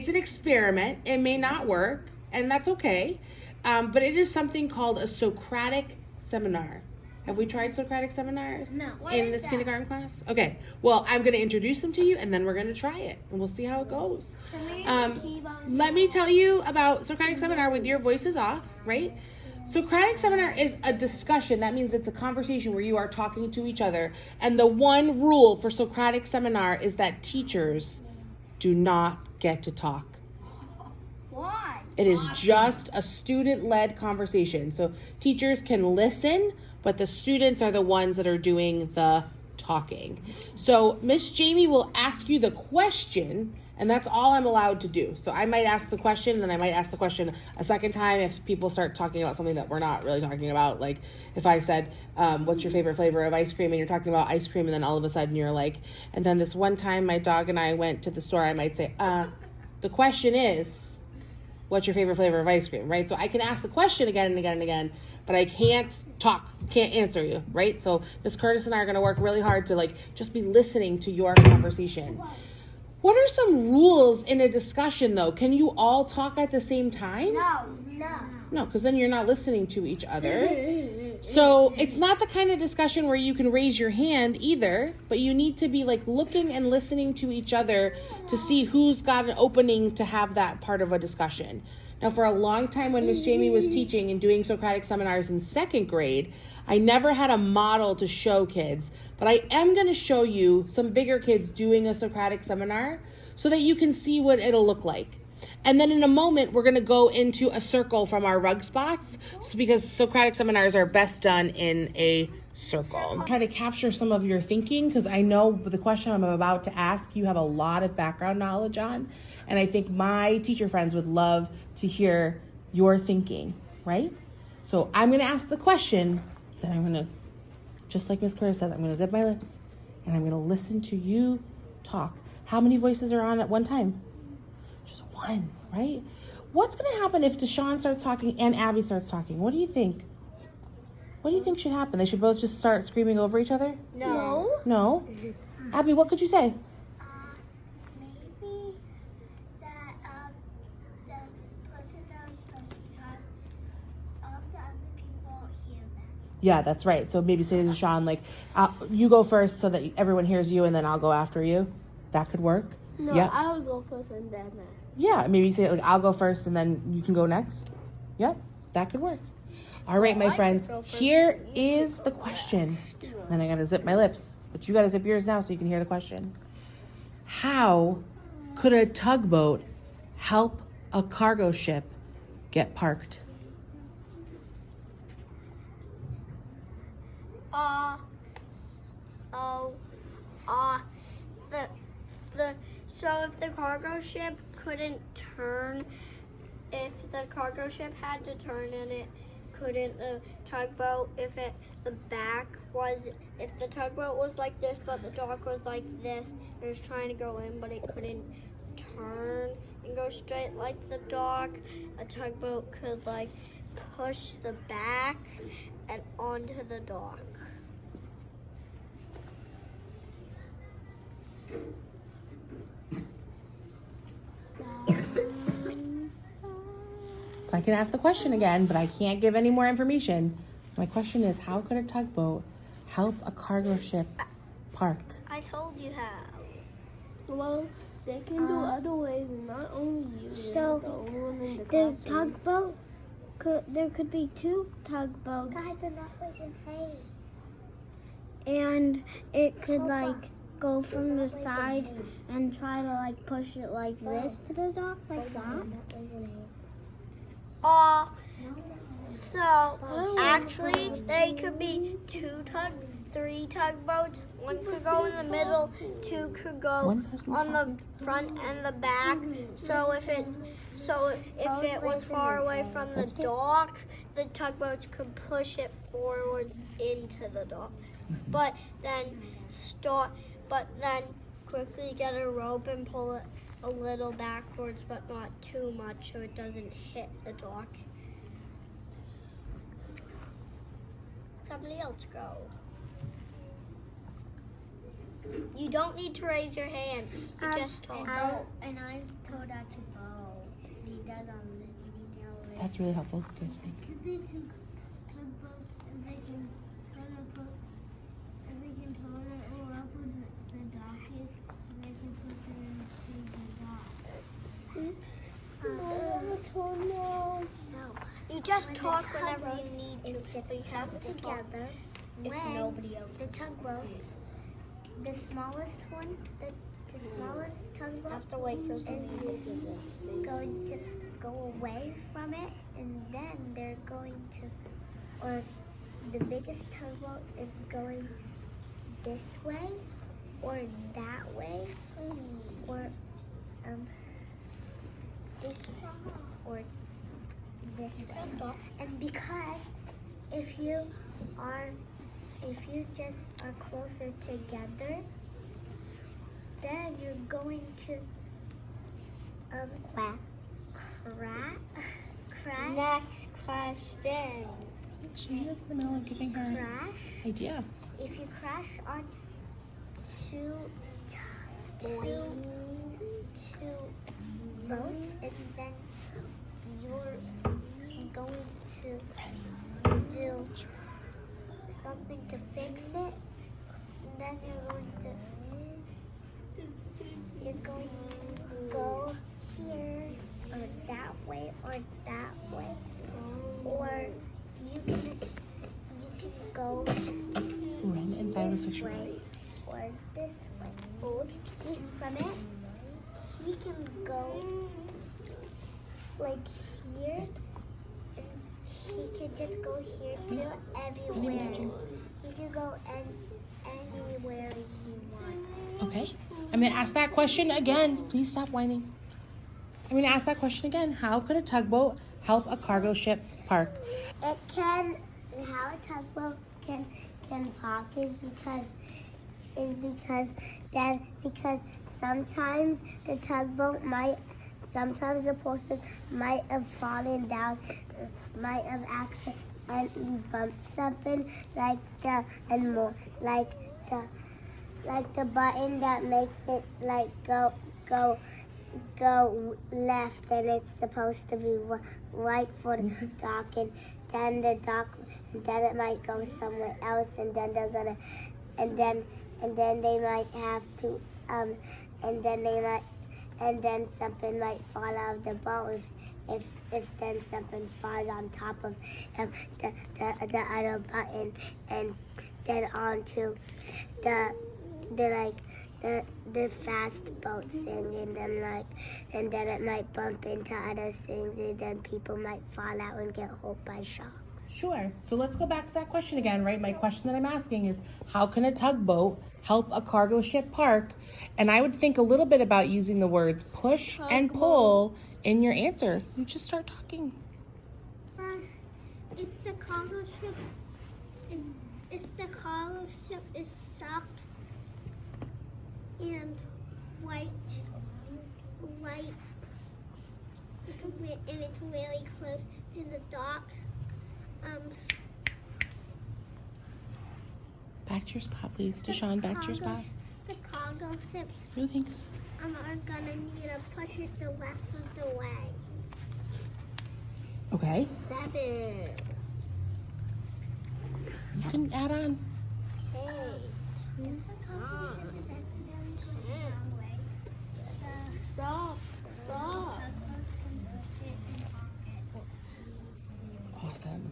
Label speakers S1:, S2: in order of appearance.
S1: it's an experiment. It may not work, and that's okay. But it is something called a Socratic Seminar. Have we tried Socratic Seminars?
S2: No.
S1: In this kindergarten class? Okay. Well, I'm going to introduce them to you, and then we're going to try it, and we'll see how it goes. Let me tell you about Socratic Seminar with your voices off, right? Socratic Seminar is a discussion. That means it's a conversation where you are talking to each other. And the one rule for Socratic Seminar is that teachers do not get to talk.
S2: Why?
S1: It is just a student-led conversation. So teachers can listen, but the students are the ones that are doing the talking. So Miss Jami will ask you the question, and that's all I'm allowed to do. So I might ask the question, and then I might ask the question a second time if people start talking about something that we're not really talking about. Like if I said, what's your favorite flavor of ice cream? And you're talking about ice cream, and then all of a sudden you're like, and then this one time my dog and I went to the store, I might say, the question is, what's your favorite flavor of ice cream, right? So I can ask the question again and again and again, but I can't talk, can't answer you, right? So Miss Curtis and I are gonna work really hard to just be listening to your conversation. What are some rules in a discussion though? Can you all talk at the same time? No, because then you're not listening to each other. So it's not the kind of discussion where you can raise your hand either, but you need to be looking and listening to each other to see who's got an opening to have that part of a discussion. Now, for a long time when Miss Jami was teaching and doing Socratic seminars in second grade, I never had a model to show kids, but I am going to show you some bigger kids doing a Socratic seminar so that you can see what it'll look like. And then in a moment, we're going to go into a circle from our rug spots because Socratic seminars are best done in a circle. Try to capture some of your thinking because I know the question I'm about to ask you have a lot of background knowledge on. And I think my teacher friends would love to hear your thinking, right? So I'm going to ask the question, then I'm going to, just like Miss Curtis said, I'm going to zip my lips and I'm going to listen to you talk. How many voices are on at one time? Just one, right? What's going to happen if Deshaun starts talking and Abby starts talking? What do you think? What do you think should happen? They should both just start screaming over each other?
S2: No.
S1: No? Abby, what could you say?
S2: Maybe that the person that was supposed to talk, all the other people hear them.
S1: Yeah, that's right. So maybe say to Deshaun, you go first so that everyone hears you and then I'll go after you. That could work.
S3: No,
S1: Yep.
S3: I'll go first and then
S1: Yeah, maybe you say I'll go first and then you can go next. Yep, that could work. All right, my friends, here is the question. Then I gotta zip my lips, but you gotta zip yours now so you can hear the question. How could a tugboat help a cargo ship get parked?
S3: So if the cargo ship couldn't turn, if the cargo ship had to turn and it couldn't, the tugboat, if the tugboat was like this but the dock was like this, it was trying to go in but it couldn't turn and go straight like the dock, a tugboat could push the back and onto the dock.
S1: So I can ask the question again, but I can't give any more information. My question is, how could a tugboat help a cargo ship park?
S3: I told you how.
S4: Well, they can do other ways, and not only you.
S2: So
S4: the only one in the
S2: the
S4: classroom.
S2: tugboat, there could be two tugboats.
S3: Guys, enough with hay.
S2: And it could go from the side and try to push it like this to the dock, like that.
S3: So actually they could be three tugboats. One could go in the middle, two could go on the front and the back. So if it was far away from the dock, the tugboats could push it forwards into the dock. But then quickly get a rope and pull it a little backwards, but not too much so it doesn't hit the dock. Somebody else go. You don't need to raise your hand. You just talk.
S2: And I'm told that to go. He does all this.
S1: That's really helpful. Guys, think.
S2: Could be two tugboats, and they can tow it all up with the dock is, and they can put it into the dock. So
S3: You just talk whenever you need to. But you have to talk.
S2: together when the tugboats, the smallest one, the smallest tugboat
S3: Have to wait for
S2: is going to go away from it, and then they're going to, or the biggest tugboat is going this way, or that way, or this way, or this way. And because if you just are closer together, then you're going to crash.
S3: Next question.
S1: She is in the middle of giving her
S2: Crash.
S1: idea.
S2: If you crash on two boats, and then you're going to do something to fix it, and then you're going to go here or that way, or you can go
S1: Run and find the
S2: this
S1: picture.
S2: way or this way. And from it, he can go like here, and he can just go here to everywhere. He can go anywhere he wants.
S1: Okay. I'm going to ask that question again. Please stop whining. I'm going to ask that question again. How could a tugboat help a cargo ship park?
S2: It can, how a tugboat can park is because sometimes the tugboat sometimes the person might have fallen down, might have accidentally bumped something like the button that makes it like go left, and it's supposed to be right for the dock, and then the dock, and then it might go somewhere else, and then they're gonna, and then they might have to, and then something might fall out of the boat if then something falls on top of the other button, and then onto the fast boat thing, and then it might bump into other things, and then people might fall out and get hurt by sharks.
S1: Sure. So let's go back to that question again, right? My question that I'm asking is, how can a tugboat help a cargo ship park? And I would think a little bit about using the words push and pull in your answer. You just start talking.
S2: If the cargo ship is soft and white, and it's really close to the dock.
S1: Back to your spot, please. Deshaun, back to your spot.
S2: The cargo ships
S1: No thanks.
S2: are gonna need to push it the rest of the way.
S1: Okay.
S2: 7.
S1: You can add on.
S2: 8. If the cargo ship is accidentally going the wrong way,
S4: Stop.
S2: the tugboat can push it and park it.
S1: Awesome.